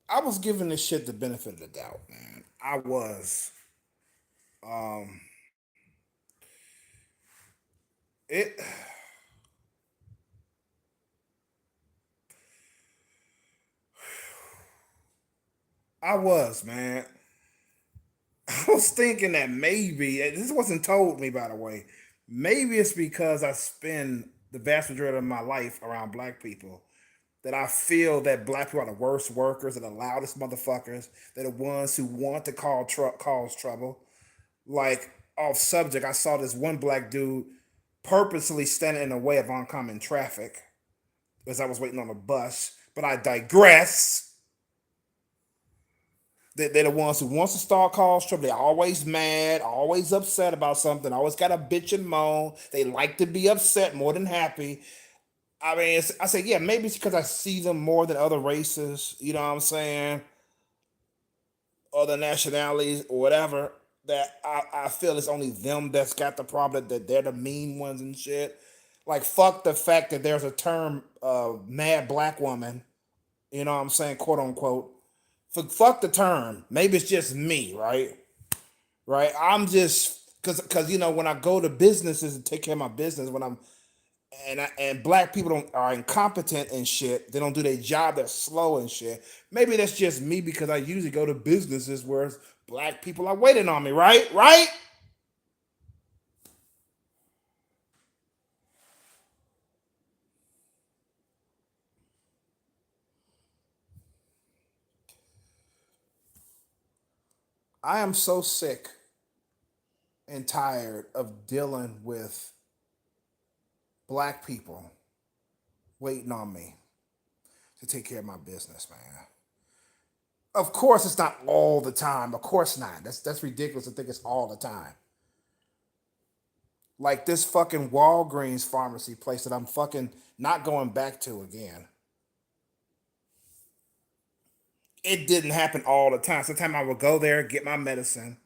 I was giving this shit the benefit of the doubt, man. I was. Um, it. I was, man. I was thinking that maybe this wasn't told me, by the way. Maybe it's because I spend the vast majority of my life around black people that I feel that black people are the worst workers and the loudest motherfuckers. They're the ones who want to cause trouble. Like off subject, I saw this one black dude purposely standing in the way of oncoming traffic as I was waiting on a bus. But I digress. They're the ones who wants to start cause trouble. They're always mad, always upset about something, always got a bitch and moan. They like to be upset more than happy. I mean, I say, yeah, maybe it's because I see them more than other races, you know what I'm saying? Other nationalities or whatever, that I feel it's only them that's got the problem, that they're the mean ones and shit. Like, fuck the fact that there's a term, mad black woman, you know what I'm saying, quote unquote. Fuck the term. Maybe it's just me, right? Right? I'm just because when I go to businesses and take care of my business, when I'm and black people don't are incompetent and shit. They don't do their job. They're slow and shit. Maybe that's just me because I usually go to businesses where black people are waiting on me. Right? Right? I am so sick and tired of dealing with black people waiting on me to take care of my business, man. Of course, it's not all the time. Of course not. That's ridiculous to think it's all the time. Like this fucking Walgreens pharmacy place that I'm fucking not going back to again. It didn't happen all the time. Sometimes I would go there, get my medicine,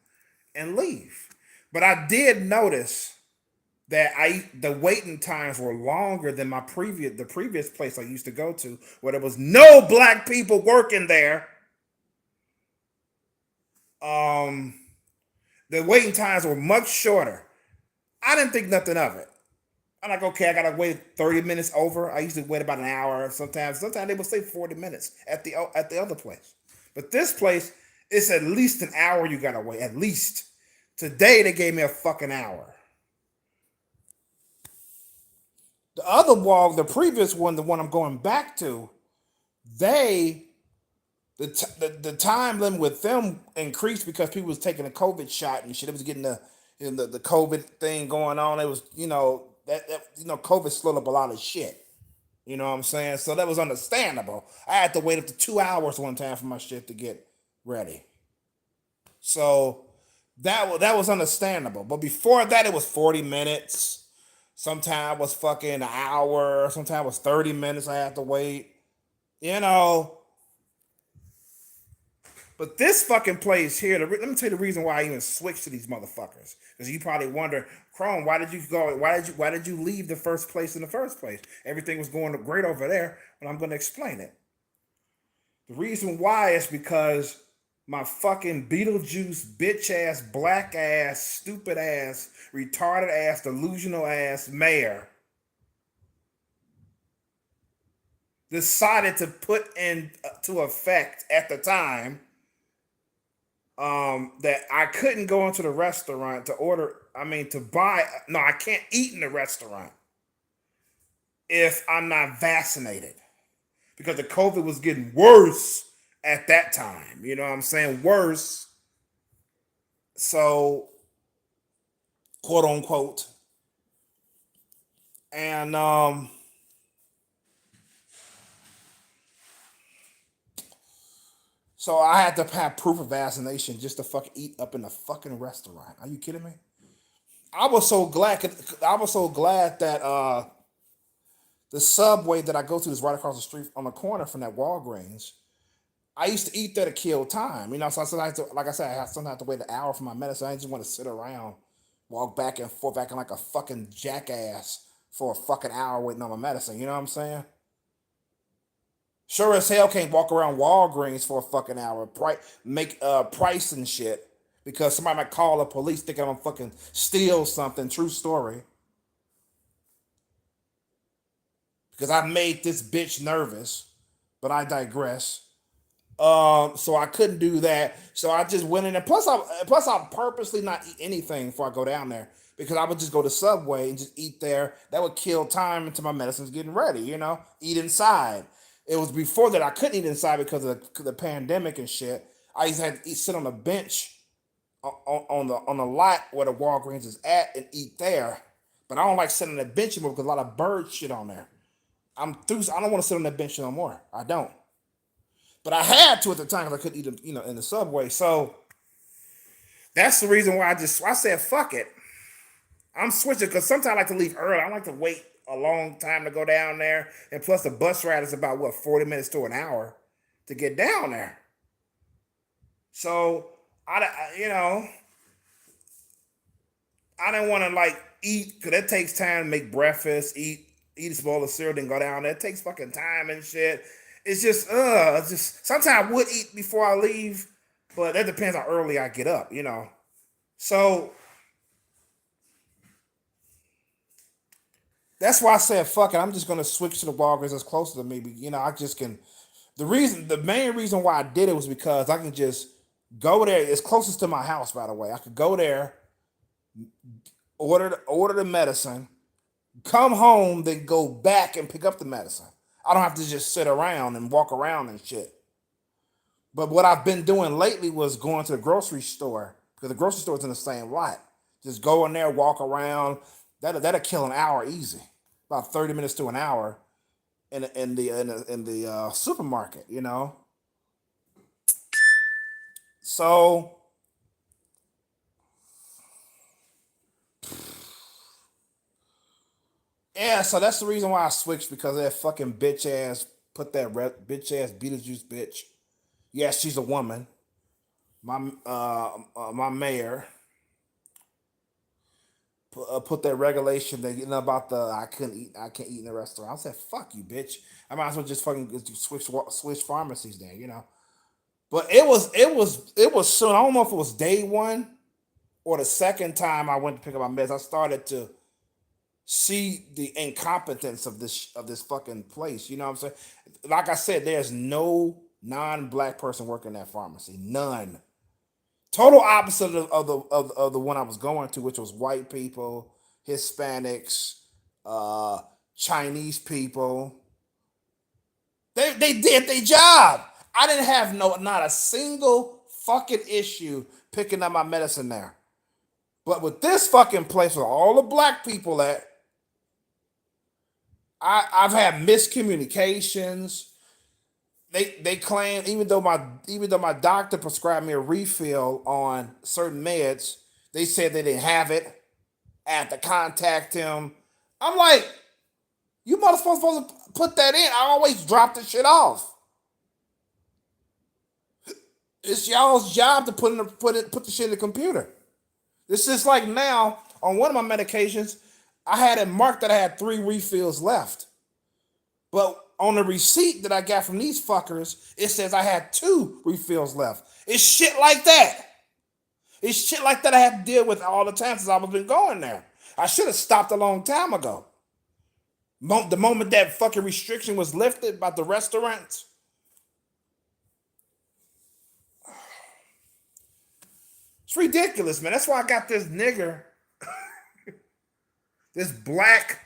and leave. But I did notice that the waiting times were longer than the previous place I used to go to, where there was no black people working there. Um, the waiting times were much shorter. I didn't think nothing of it. I'm like, okay, I gotta wait 30 minutes over. I usually wait about an hour sometimes. Sometimes they would say 40 minutes at the other place. But this place, it's at least an hour you gotta wait. At least. Today they gave me a fucking hour. The previous one, the one I'm going back to, they the time limit with them increased because people was taking a COVID shot and shit. It was getting the COVID thing going on. It was that COVID slowed up a lot of shit. You know what I'm saying? So that was understandable. I had to wait up to 2 hours one time for my shit to get ready. So that was understandable. But before that, it was 40 minutes. Sometimes it was fucking an hour. Sometimes it was 30 minutes. I had to wait. You know. But this fucking place here. Let me tell you the reason why I even switched to these motherfuckers. Because you probably wonder, Chrome, why did you go? Why did you leave the first place in the first place? Everything was going great over there, but I'm going to explain it. The reason why is because my fucking Beetlejuice bitch ass, black ass, stupid ass, retarded ass, delusional ass mayor decided to put into effect at the time that I couldn't go into the restaurant to order. I mean, to buy. No, I can't eat in the restaurant if I'm not vaccinated because the COVID was getting worse at that time. You know what I'm saying? Worse. So, quote unquote. And so I had to have proof of vaccination just to fucking eat up in the fucking restaurant. Are you kidding me? I was so glad. I was so glad that the subway that I go to is right across the street on the corner from that Walgreens. I used to eat there to kill time. So I sometimes, like I said, I sometimes have to wait an hour for my medicine. I just want to sit around, walk back and forth, acting like a fucking jackass for a fucking hour waiting on my medicine. You know what I'm saying? Sure as hell can't walk around Walgreens for a fucking hour. Make price and shit because somebody might call the police thinking I'm fucking steal something. True story. Because I made this bitch nervous, but I digress. So I couldn't do that. So I just went in there. Plus I purposely not eat anything before I go down there because I would just go to Subway and just eat there. That would kill time until my medicine's getting ready. Eat inside. It was before that I couldn't eat inside because of the pandemic and shit. I used to have to sit on a bench on the lot where the Walgreens is at and eat there. But I don't like sitting on the bench anymore because a lot of bird shit on there. I'm through. I don't want to sit on that bench no more. I don't. But I had to at the time because I couldn't eat them, in the Subway. So that's the reason why I said fuck it. I'm switching because sometimes I like to leave early. I like to wait a long time to go down there, and plus the bus ride is about 40 minutes to an hour to get down there. So I didn't want to like eat because it takes time to make breakfast, eat a bowl of cereal, then go down there. It takes fucking time and shit. It's just sometimes I would eat before I leave, but that depends how early I get up. So that's why I said fuck it. I'm just gonna switch to the Walgreens that's closer to me. I just can. The main reason why I did it was because I can just go there. It's closest to my house, by the way. I could go there, order the medicine, come home, then go back and pick up the medicine. I don't have to just sit around and walk around and shit. But what I've been doing lately was going to the grocery store because the grocery store is in the same lot. Just go in there, walk around. That'll kill an hour easy, about 30 minutes to an hour in the supermarket. So yeah, so that's the reason why I switched because of that fucking bitch ass put that bitch ass Beetlejuice bitch. Yes, she's a woman. My mayor put that regulation that about the I can't eat in the restaurant. I said fuck you, bitch. I might as well just fucking switch pharmacies then. But it was soon. I don't know if it was day one or the second time I went to pick up my meds. I started to see the incompetence of this fucking place. You know what I'm saying? Like I said, there's no non-black person working in that pharmacy. None. Total opposite of the one I was going to, which was white people, Hispanics, uh, Chinese people. They did their job. I didn't have not a single fucking issue picking up my medicine there. But with this fucking place with all the black people at, I've had miscommunications. They claim even though my doctor prescribed me a refill on certain meds, they said they didn't have it. I had to contact him. I'm like, you motherfuckers supposed to put that in. I always drop the shit off. It's y'all's job to put the shit in the computer. It's just like now on one of my medications, I had it marked that I had 3 refills left. But on the receipt that I got from these fuckers, it says I had 2 refills left. It's shit like that. It's shit like that I have to deal with all the time since I've been going there. I should have stopped a long time ago. The moment that fucking restriction was lifted by the restaurants. It's ridiculous, man. That's why I got this nigger, this black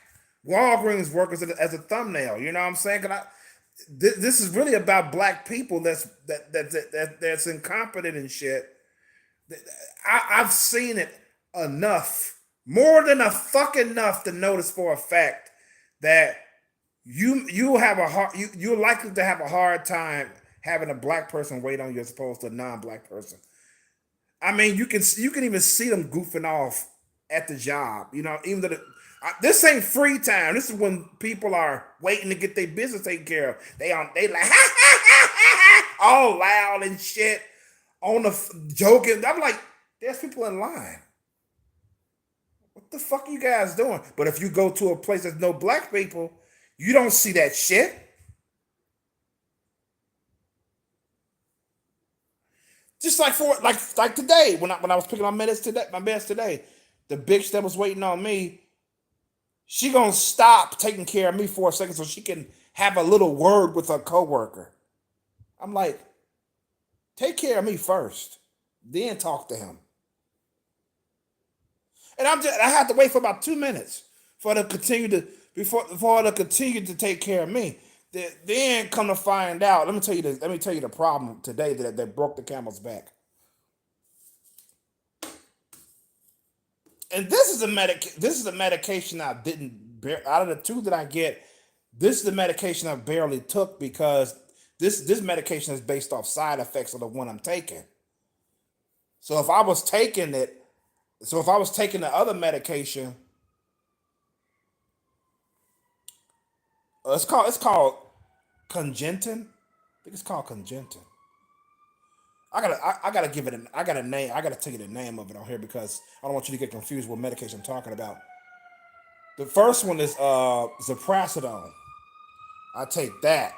Walgreens workers as a thumbnail. You know what I'm saying? This is really about black people that's incompetent and shit. I've seen it enough, more than a fucking enough to notice for a fact that you have a hard you're likely to have a hard time having a black person wait on you as opposed to a non-black person. I mean, you can even see them goofing off at the job. Even though this ain't free time. This is when people are waiting to get their business taken care of. They like all loud and shit on the joking. I'm like, there's people in line. What the fuck are you guys doing? But if you go to a place there's no black people, you don't see that shit. Just like for like today when I was picking my meds today, the bitch that was waiting on me, she gonna stop taking care of me for a second so she can have a little word with her coworker. I'm like, take care of me first, then talk to him. And I had to wait for about 2 minutes for her to continue to for her to continue to take care of me. Then come to find out, let me tell you the problem today that broke the camel's back. And this is a medication I didn't out of the two that I get, this is the medication I barely took because this medication is based off side effects of the one I'm taking. So if I was taking it, so if I was taking the other medication, it's called Congentin. I think it's called Congentin. I gotta give it I got a name. I gotta tell you the name of it on here because I don't want you to get confused with medication I'm talking about. The first one is Ziprasidone. I take that,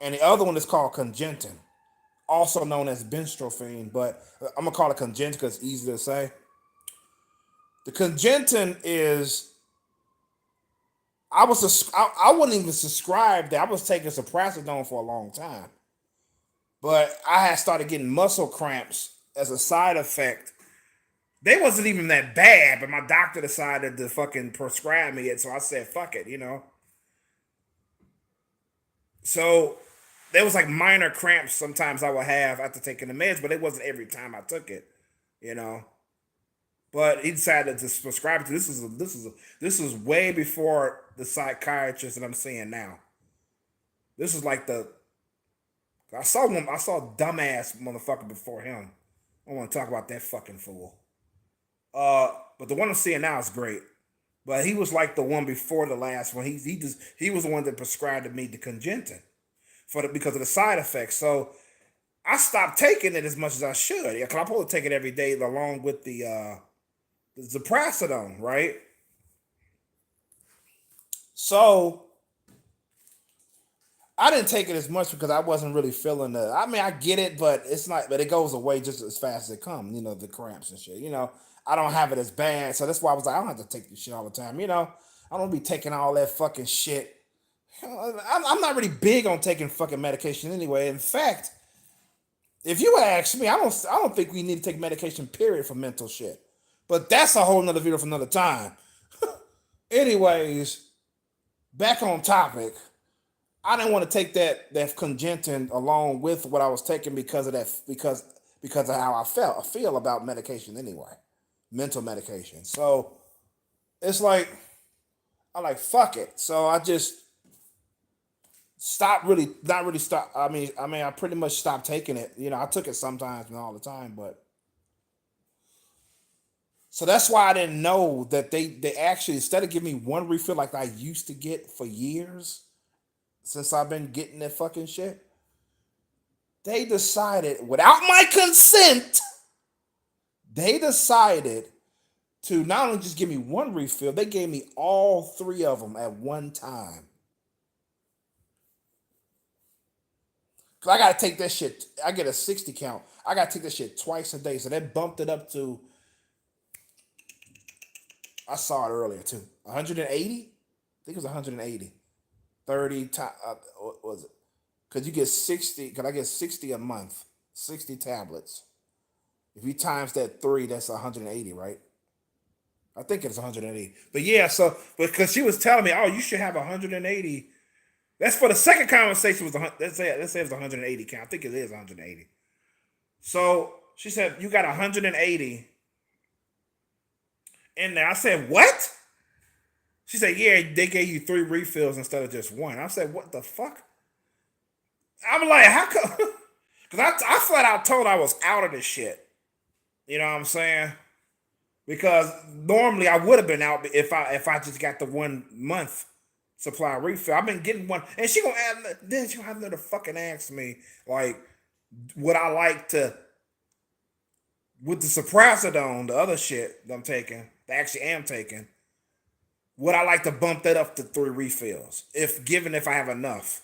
and the other one is called Congentin, also known as Benstrofine, but I'm gonna call it Congentin because it's easy to say. The Congentin is I wouldn't even subscribe that. I was taking Ziprasidone for a long time, but I had started getting muscle cramps as a side effect. They wasn't even that bad, but my doctor decided to fucking prescribe me it, so I said, "Fuck it," you know. So there was like minor cramps sometimes I would have after taking the meds, but it wasn't every time I took it, you know. But he decided to prescribe it. This is way before the psychiatrist that I'm seeing now. This is like I saw a dumbass motherfucker before him. I don't want to talk about that fucking fool. But the one I'm seeing now is great. But he was like the one before the last one. He was the one that prescribed me the Congentin because of the side effects. So I stopped taking it as much as I should. Yeah, cause I'm supposed to take it every day along with the Ziprasidone, right? So I didn't take it as much because I wasn't really feeling the. I mean, I get it, but it's not. But it goes away just as fast as it comes. You know, the cramps and shit. You know, I don't have it as bad, so that's why I was like, I don't have to take this shit all the time. You know, I don't be taking all that fucking shit. You know, I'm not really big on taking fucking medication anyway. In fact, if you ask me, I don't think we need to take medication. Period for mental shit. But that's a whole nother video for another time. Anyways, back on topic. I didn't want to take that Congentin along with what I was taking because of that because of how I feel about medication anyway, mental medication. So it's like I like fuck it. So I just stopped really not really stop. I pretty much stopped taking it. You know, I took it sometimes and all the time, but so that's why I didn't know that they actually instead of giving me one refill like I used to get for years since I've been getting that fucking shit, they decided without my consent, they decided to not only just give me one refill, they gave me all three of them at one time. Cause I gotta take that shit. I get a 60 count. I gotta take that shit twice a day. So they bumped it up to. I saw it earlier too. 180. I think it was 180. 30 times. What was it? Cause you get 60. Cause I get 60 a month. 60 tablets. If you times that three, that's 180, right? I think it's 180. But yeah, so because she was telling me, oh, you should have 180. That's for the second conversation was let's say it's 180 count. I think it is 180. So she said you got 180 in there. I said what? She said yeah, they gave you three refills instead of just one. I said what the fuck? I'm like how come? Because I flat out told I was out of this shit. You know what I'm saying? Because normally I would have been out if I just got the 1 month supply refill. I've been getting one, and she gonna add. Then she gonna have to fucking ask me like, would I like to with the Ziprasidone, the other shit that I'm taking, that I actually am taking. Would I like to bump that up to three refills if I have enough?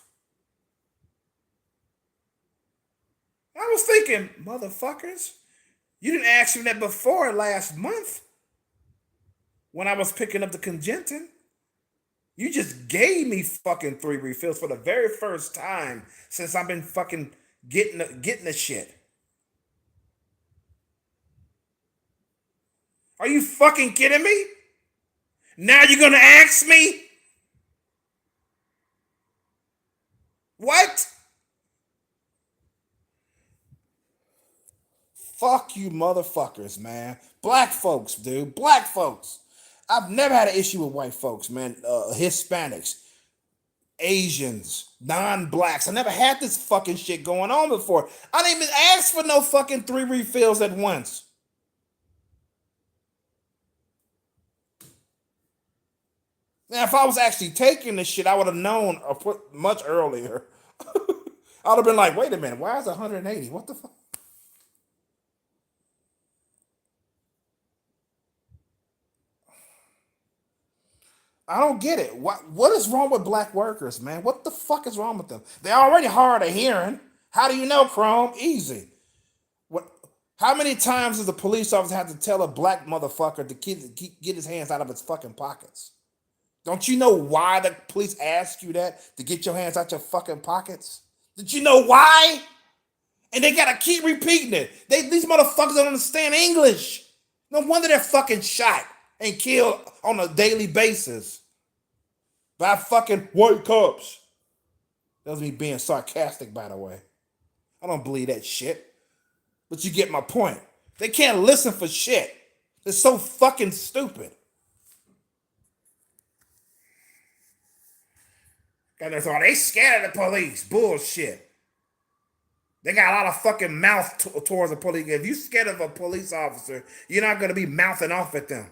I was thinking, motherfuckers, you didn't ask me that before last month when I was picking up the congentin. You just gave me fucking 3 refills for the very first time since I've been fucking getting the shit. Are you fucking kidding me? Now you're gonna ask me? What? Fuck you motherfuckers, man. Black folks, dude. Black folks. I've never had an issue with white folks, man. Hispanics, Asians, non-blacks. I never had this fucking shit going on before. I didn't even ask for no fucking 3 refills at once. Now, if I was actually taking this shit, I would have known much earlier. I would have been like, wait a minute, why is it 180? What the fuck? I don't get it. What is wrong with black workers, man? What the fuck is wrong with them? They're already hard of hearing. How do you know, Chrome? Easy. What? How many times does the police officer have to tell a black motherfucker to get his hands out of his fucking pockets? Don't you know why the police ask you that to get your hands out your fucking pockets? Did you know why? And they gotta keep repeating it. These motherfuckers don't understand English. No wonder they're fucking shot and killed on a daily basis by fucking white cops. That was me being sarcastic, by the way. I don't believe that shit. But you get my point. They can't listen for shit. They're so fucking stupid. And they thought they scared of the police. Bullshit. They got a lot of fucking mouth towards the police. If you scared of a police officer, you're not gonna be mouthing off at them.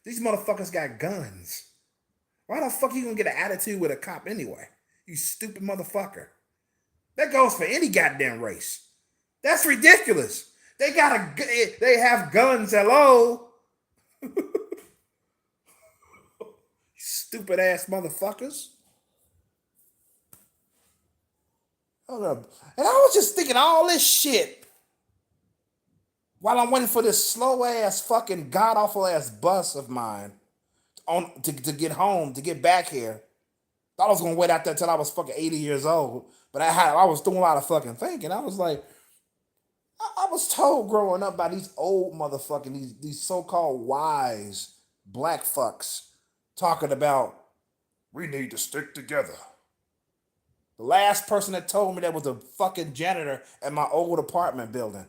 These motherfuckers got guns. Why the fuck you gonna get an attitude with a cop anyway? You stupid motherfucker. That goes for any goddamn race. That's ridiculous. They have guns. Hello, stupid ass motherfuckers. Hold up. And I was just thinking all this shit while I'm waiting for this slow ass fucking god awful ass bus of mine to get home, to get back here. Thought I was gonna wait out there till I was fucking 80 years old. But I was doing a lot of fucking thinking. I was like, I was told growing up by these old motherfucking, these so-called wise black fucks talking about we need to stick together. The last person that told me that was a fucking janitor at my old apartment building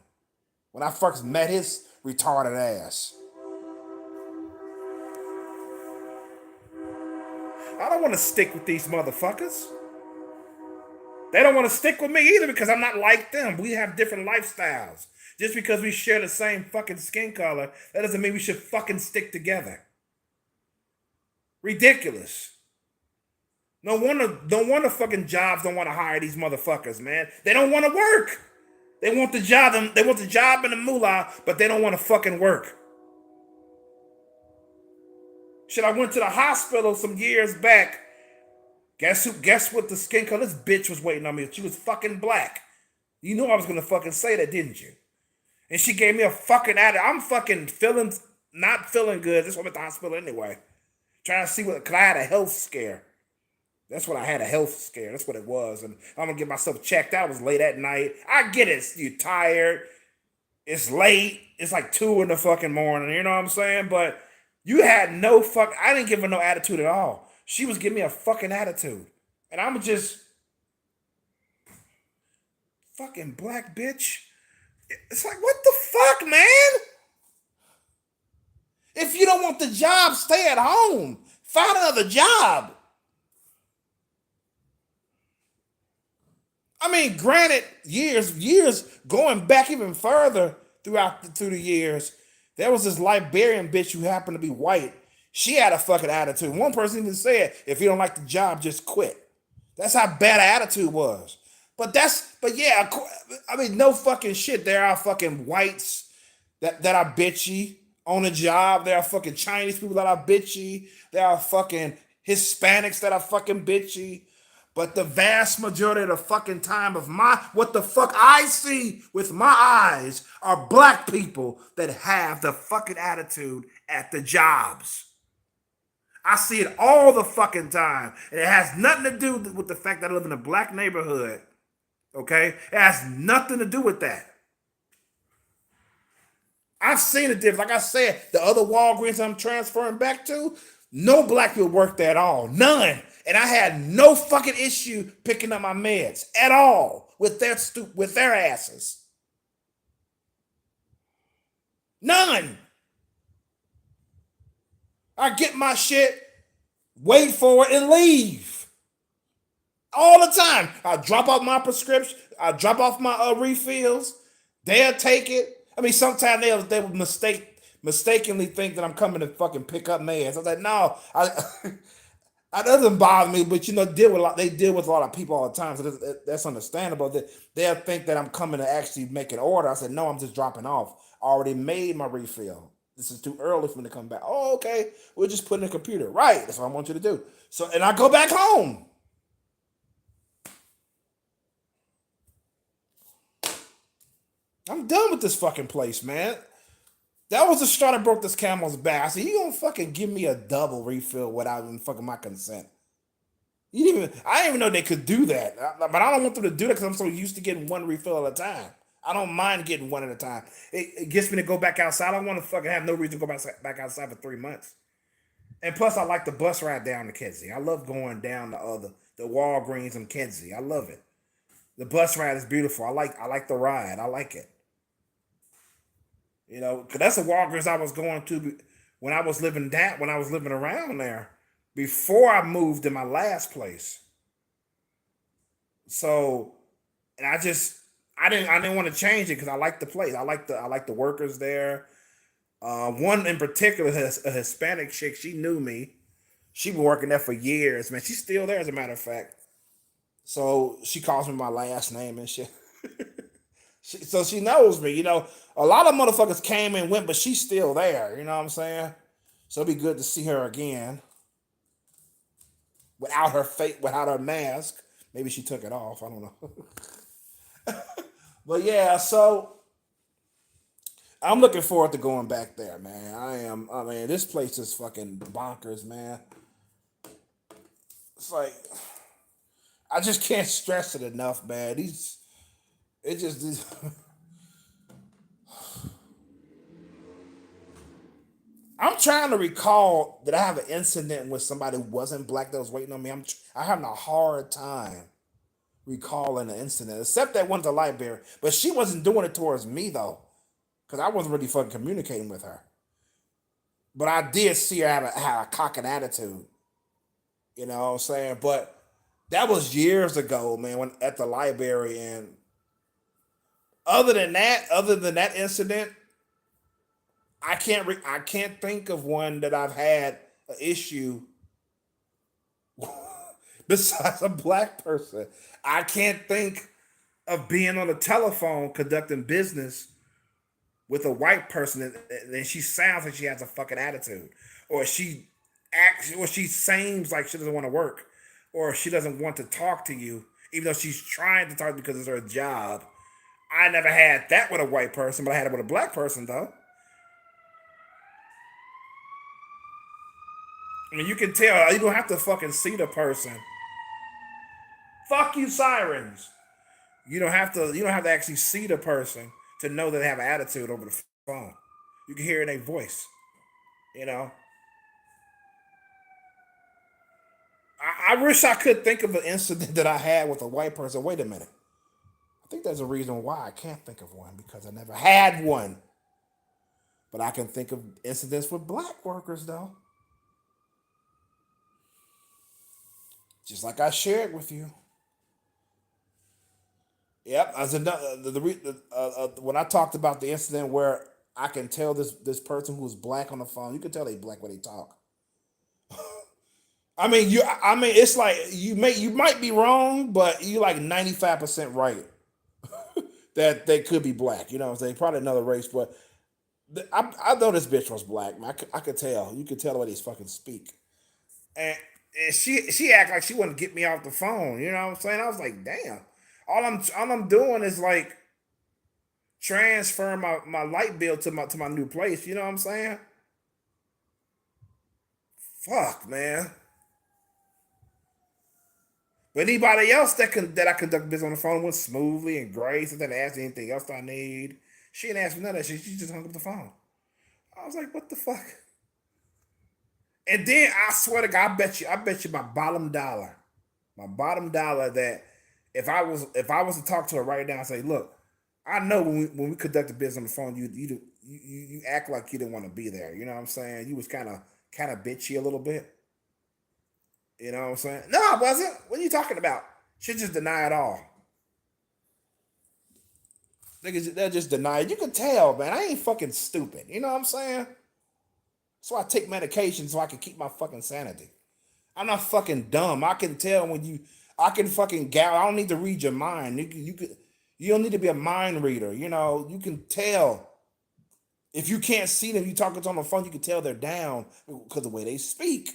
when I first met his retarded ass. I don't want to stick with these motherfuckers. They don't want to stick with me either because I'm not like them. We have different lifestyles. Just because we share the same fucking skin color, that doesn't mean we should fucking stick together. Ridiculous. No wonder fucking jobs don't want to hire these motherfuckers, man. They don't want to work. They want the job and the moolah, but they don't want to fucking work. Shit, I went to the hospital some years back. Guess what the skin color? This bitch was waiting on me. She was fucking black. You knew I was gonna fucking say that, didn't you? And she gave me a fucking attitude. I'm fucking not feeling good. This one at the hospital anyway. Trying to see cause I had a health scare. That's what I had, a health scare. That's what it was. And I'm gonna get myself checked out. It was late at night. I get it. You're tired. It's late. It's like 2 in the fucking morning. You know what I'm saying? But you had no I didn't give her no attitude at all. She was giving me a fucking attitude. And I'm just fucking black bitch. It's like, what the fuck, man? If you don't want the job, stay at home. Find another job. I mean, granted, years going back even further through the years, there was this Liberian bitch who happened to be white. She had a fucking attitude. One person even said, if you don't like the job, just quit. That's how bad her attitude was. But yeah, I mean, no fucking shit. There are fucking whites that are bitchy on the job. There are fucking Chinese people that are bitchy. There are fucking Hispanics that are fucking bitchy. But the vast majority of the fucking time of my what the fuck I see with my eyes are black people that have the fucking attitude at the jobs. I see it all the fucking time. And it has nothing to do with the fact that I live in a black neighborhood. Okay? It has nothing to do with that. I've seen a difference. Like I said, the other Walgreens I'm transferring back to, no black people worked there at all. None. And I had no fucking issue picking up my meds at all with their asses. None. I get my shit, wait for it, and leave. All the time. I drop off my prescription. I drop off my refills. They'll take it. I mean, sometimes they would mistakenly think that I'm coming to fucking pick up meds. I was like, no, it doesn't bother me, but they deal with a lot of people all the time, so that's understandable. They'll think that I'm coming to actually make an order. I said, no, I'm just dropping off. I already made my refill. This is too early for me to come back. Oh, okay. We'll just put in the computer. Right. That's what I want you to do. So, and I go back home. I'm done with this fucking place, man. That was the straw that broke this camel's back. I said, you gonna fucking give me a double refill without even fucking my consent? I didn't even know they could do that. But I don't want them to do that because I'm so used to getting one refill at a time. I don't mind getting one at a time. It gets me to go back outside. I don't want to fucking have no reason to go back outside for 3 months. And plus, I like the bus ride down to Kedzie. I love going down to the Walgreens in Kedzie. I love it. The bus ride is beautiful. I like the ride. I like it. Because that's the Walgreens I was going to when I was living around there before I moved to my last place. So, and I didn't want to change it because I like the place. I like the workers there. One in particular, a Hispanic chick. She knew me. She been working there for years, man. She's still there, as a matter of fact. So she calls me my last name and shit. So she knows me. A lot of motherfuckers came and went, but she's still there. You know what I'm saying? So it'd be good to see her again without her face, without her mask. Maybe she took it off. I don't know. But yeah, so I'm looking forward to going back there, man. I am. I mean, this place is fucking bonkers, man. It's like I just can't stress it enough, man. It just. I'm trying to recall that I have an incident with somebody who wasn't black that was waiting on me. I having a hard time recalling the incident, except that one at the library. But she wasn't doing it towards me though, because I wasn't really fucking communicating with her. But I did see her have a cocking attitude. You know what I'm saying? But that was years ago, man, when at the library. And other than that incident, I can't think of one that I've had an issue besides a black person. I can't think of being on the telephone conducting business with a white person and she sounds like she has a fucking attitude, or she acts, or she seems like she doesn't want to work, or she doesn't want to talk to you, even though she's trying to talk because it's her job. I never had that with a white person, but I had it with a black person though. I mean, you can tell. You don't have to fucking see the person. Fuck you, sirens. You don't have to. You don't have to actually see the person to know that they have an attitude over the phone. You can hear it in their voice. You know. I wish I could think of an incident that I had with a white person. Wait a minute. I think there's a reason why I can't think of one because I never had one. But I can think of incidents with black workers though. Just like I shared with you. Yep, as another when I talked about the incident where I can tell this person who's black on the phone, you can tell they black when they talk. I mean, it's like you might be wrong, but you like 95% right that they could be black. You know what I'm saying? Probably another race, but I know this bitch was black. Man. I could tell. You could tell the way they fucking speak. And And she act like she wanted to get me off the phone. You know what I'm saying? I was like, damn. All I'm doing is like transfer my light bill to my new place. You know what I'm saying? Fuck, man. But anybody else that I conduct business on the phone with smoothly and grace and didn't ask anything else I need. She didn't ask me none of that shit. She just hung up the phone. I was like, what the fuck? And then I swear to God, I bet you my bottom dollar that if I was to talk to her right now and say, look, I know when we conducted business on the phone, you act like you didn't want to be there. You know what I'm saying? You was kind of bitchy a little bit. You know what I'm saying? No, I wasn't. What are you talking about? She just deny it all. Niggas, they'll just deny it. You can tell, man. I ain't fucking stupid. You know what I'm saying? So I take medication so I can keep my fucking sanity. I'm not fucking dumb. I can tell when you. I can fucking gal. I don't need to read your mind. You don't need to be a mind reader. You know, you can tell if you can't see them. You talking to them on the phone. You can tell they're down because of the way they speak.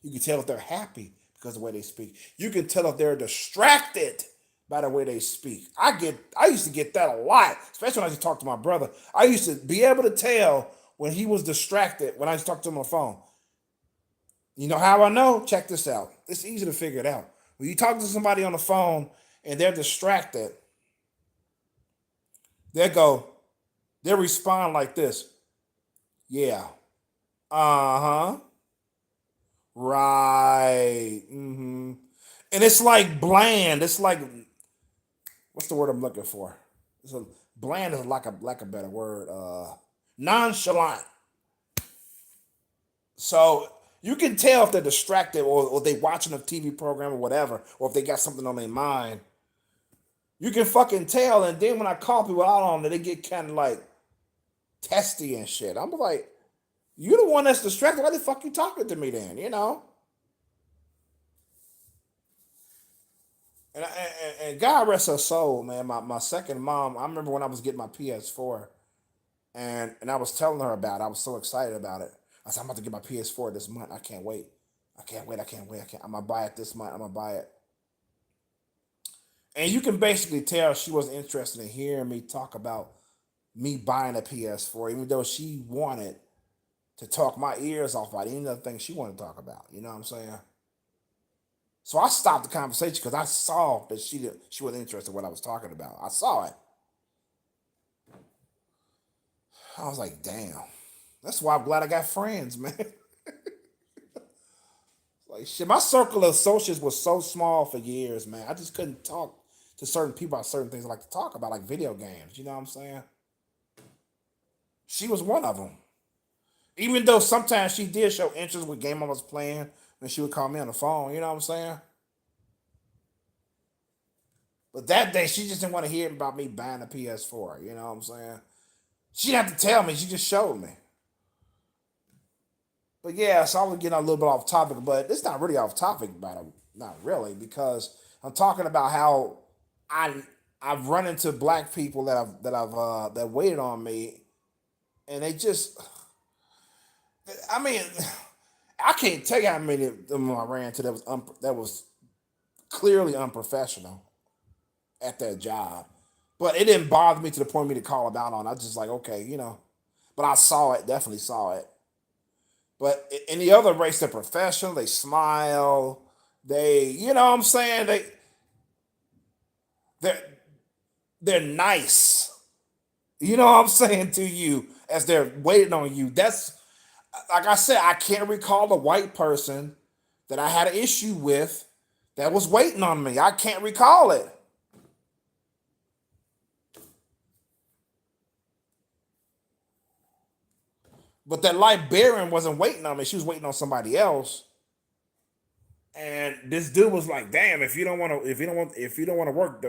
You can tell if they're happy because of the way they speak. You can tell if they're distracted by the way they speak. I used to get that a lot, especially when I used to talk to my brother. I used to be able to tell when he was distracted when I used to talk to him on the phone. You know how I know? Check this out. It's easy to figure it out. When you talk to somebody on the phone and they're distracted, they go, they respond like this. Yeah. Uh-huh. Right. And it's like bland. It's like what's the word I'm looking for? It's a bland is like a better word. Nonchalant. So you can tell if they're distracted or they watching a TV program or whatever, or if they got something on their mind. You can fucking tell. And then when I call people out on it, they get kind of like testy and shit. I'm like, you the one that's distracted. Why the fuck you talking to me then? You know? And God rest her soul, man. My second mom, I remember when I was getting my PS4 and I was telling her about it. I was so excited about it. I said, I'm about to get my PS4 this month. I can't wait. I can't wait. I can't wait. I'm going to buy it this month. I'm going to buy it. And you can basically tell she wasn't interested in hearing me talk about me buying a PS4, even though she wanted to talk my ears off about any other thing she wanted to talk about. You know what I'm saying? So I stopped the conversation because I saw that she wasn't interested in what I was talking about. I saw it. I was like, damn. That's why I'm glad I got friends, man. Like shit, my circle of associates was so small for years, man. I just couldn't talk to certain people about certain things I like to talk about, like video games. You know what I'm saying? She was one of them. Even though sometimes she did show interest with game I was playing, and she would call me on the phone. You know what I'm saying? But that day, she just didn't want to hear about me buying a PS4. You know what I'm saying? She didn't have to tell me. She just showed me. But yeah, so I was getting a little bit off topic, but it's not really off topic about it. Not really, because I'm talking about how I I've run into black people that waited on me, and they just, I mean, I can't tell you how many of them I ran into that was clearly unprofessional at their job. But it didn't bother me to the point of me to call them out on. I was just like, okay, you know. But I saw it, definitely saw it. But in the other race, they're professional. They smile. You know what I'm saying? They're they're nice. You know what I'm saying to you as they're waiting on you. That's like I said. I can't recall a white person that I had an issue with that was waiting on me. I can't recall it. But that librarian wasn't waiting on me. She was waiting on somebody else. And this dude was like, "Damn, if you don't want to work,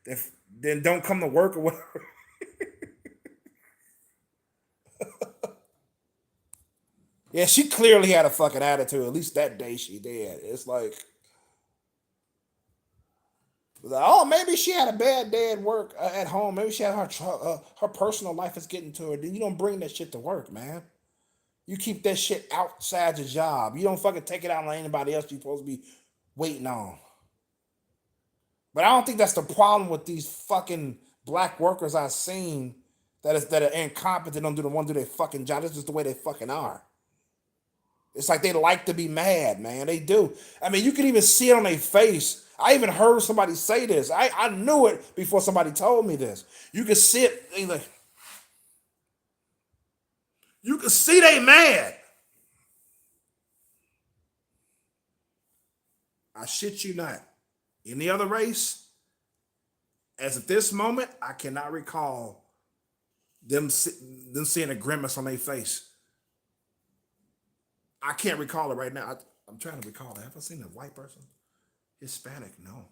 if then don't come to work or whatever." Yeah, she clearly had a fucking attitude. At least that day she did. It's like, oh, maybe she had a bad day at work, at home. Maybe she had her personal life is getting to her. Then you don't bring that shit to work, man. You keep that shit outside your job. You don't fucking take it out on anybody else you're supposed to be waiting on. But I don't think that's the problem with these fucking black workers I've seen that are incompetent, don't do the one do their fucking job. This is the way they fucking are. It's like they like to be mad, man. They do. I mean, you can even see it on their face. I even heard somebody say this. I knew it before somebody told me this. You can see it. Like, you can see they mad. I shit you not. Any other race, as of this moment, I cannot recall them them seeing a grimace on their face. I can't recall it right now. I'm trying to recall it. Have I seen a white person? Hispanic? No.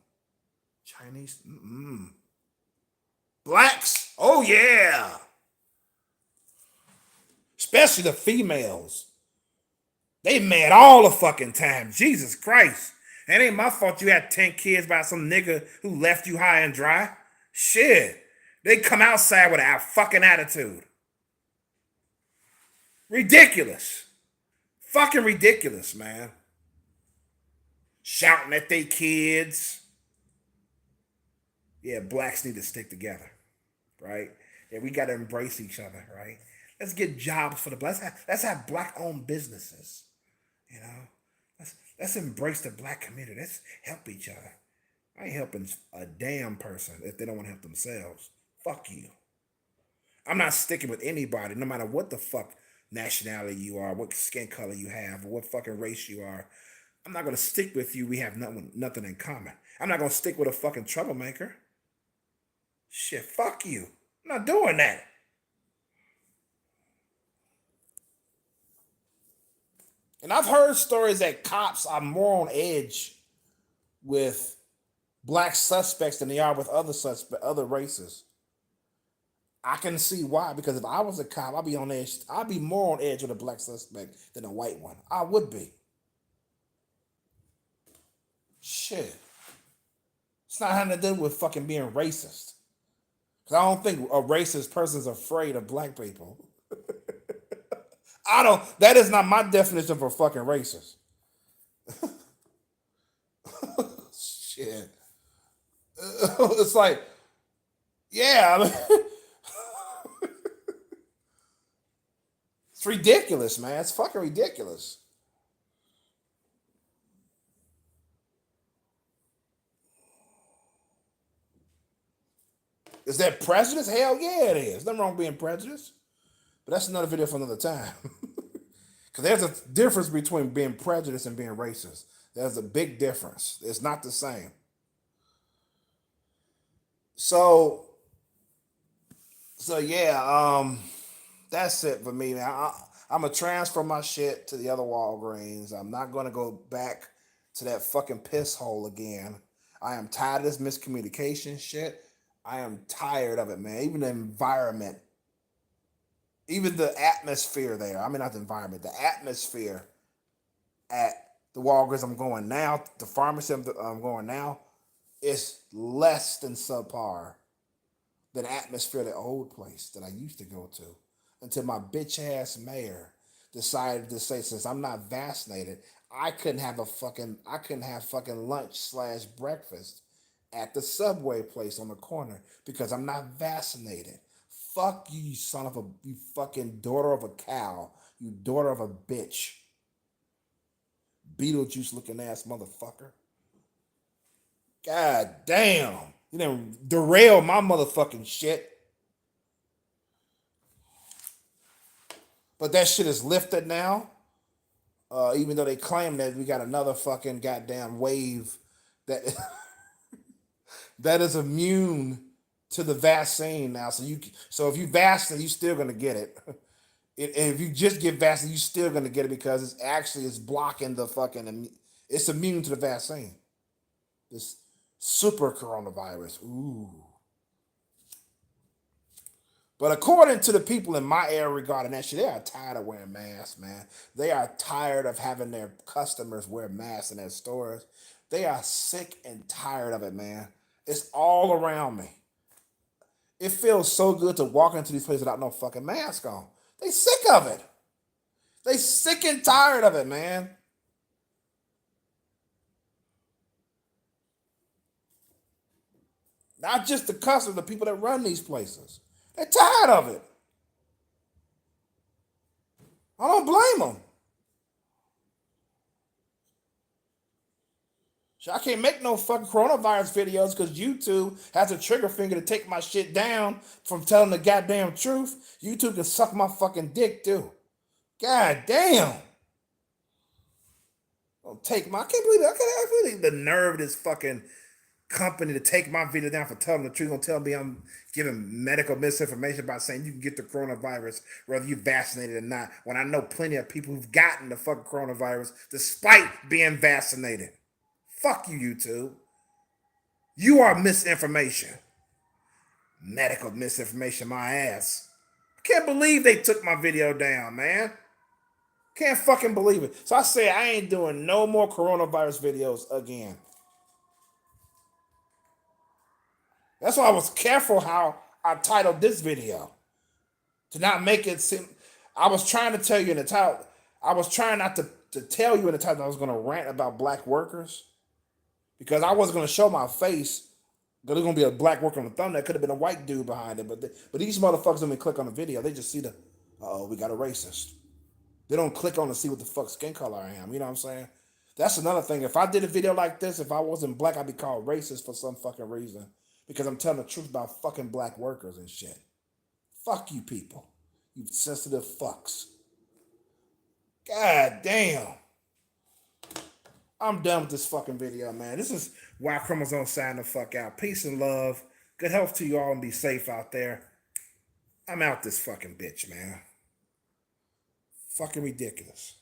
Chinese? Mm-mm. Blacks? Oh yeah. Especially the females. They mad all the fucking time. Jesus Christ. It ain't my fault you had 10 kids by some nigga who left you high and dry. Shit. They come outside with a fucking attitude. Ridiculous. Fucking ridiculous, man. Shouting at their kids. Yeah, blacks need to stick together, right? Yeah, we got to embrace each other, right? Let's get jobs for the black. Let's have black-owned businesses, you know? Let's embrace the black community. Let's help each other. I ain't helping a damn person if they don't want to help themselves. Fuck you. I'm not sticking with anybody, no matter what the fuck nationality you are, what skin color you have, or what fucking race you are. I'm not gonna stick with you. We have nothing in common. I'm not gonna stick with a fucking troublemaker. Shit, fuck you. I'm not doing that. And I've heard stories that cops are more on edge with black suspects than they are with other races. I can see why, because if I was a cop, I'd be on edge. I'd be more on edge with a black suspect than a white one. I would be. Shit. It's not having to do with fucking being racist. Because I don't think a racist person's afraid of black people. I don't, that is not my definition for fucking racist. Shit. It's like, yeah, I mean, it's ridiculous, man. It's fucking ridiculous. Is that prejudice? Hell yeah, it is. Nothing wrong with being prejudiced. But that's another video for another time. Because there's a difference between being prejudiced and being racist. There's a big difference. It's not the same. So, so yeah, that's it for me, man. I'm gonna transfer my shit to the other Walgreens. I'm not gonna go back to that fucking piss hole again. I am tired of this miscommunication shit. I am tired of it, man. Even the environment, even the atmosphere there. I mean, not the environment, the atmosphere at the Walgreens I'm going now, the pharmacy I'm going now, is less than subpar than atmosphere of the old place that I used to go to until my bitch ass mayor decided to say, since I'm not vaccinated, I couldn't have fucking lunch slash breakfast at the Subway place on the corner because I'm not vaccinated. Fuck you, you son of a, you fucking daughter of a cow, you daughter of a bitch, Beetlejuice looking ass motherfucker. God damn, you didn't derail my motherfucking shit. But that shit is lifted now. Even though they claim that we got another fucking goddamn wave that that is immune to the vaccine now. So if you vaccinate, you still gonna get it. And if you just get vaccinated, you still gonna get it because it's blocking the fucking. It's immune to the vaccine. This super coronavirus. Ooh. But according to the people in my area regarding that shit, they are tired of wearing masks, man. They are tired of having their customers wear masks in their stores. They are sick and tired of it, man. It's all around me. It feels so good to walk into these places without no fucking mask on. They sick of it. They sick and tired of it, man. Not just the customers, the people that run these places. They're tired of it. I don't blame them. So I can't make no fucking coronavirus videos because YouTube has a trigger finger to take my shit down from telling the goddamn truth. YouTube can suck my fucking dick too. God damn. Don't take my. I can't believe it. I can't believe the nerve of this fucking company to take my video down for telling the truth. Gonna tell me I'm giving medical misinformation by saying you can get the coronavirus whether you vaccinated or not. When I know plenty of people who've gotten the fucking coronavirus despite being vaccinated. Fuck you, YouTube. You are misinformation. Medical misinformation, my ass. I can't believe they took my video down, man. Can't fucking believe it. So I say I ain't doing no more coronavirus videos again. That's why I was careful how I titled this video. To not make it seem. I was trying to tell you in the title. I was trying not to tell you in the title I was going to rant about black workers. Because I wasn't going to show my face. Because there's going to be a black worker on the thumbnail. Could have been a white dude behind it. But these motherfuckers don't even click on the video. They just see the, oh, we got a racist. They don't click on to see what the fuck skin color I am. You know what I'm saying? That's another thing. If I did a video like this, if I wasn't black, I'd be called racist for some fucking reason. Because I'm telling the truth about fucking black workers and shit. Fuck you people. You sensitive fucks. God damn. I'm done with this fucking video, man. This is why Chromosomes sign the fuck out. Peace and love. Good health to you all and be safe out there. I'm out this fucking bitch, man. Fucking ridiculous.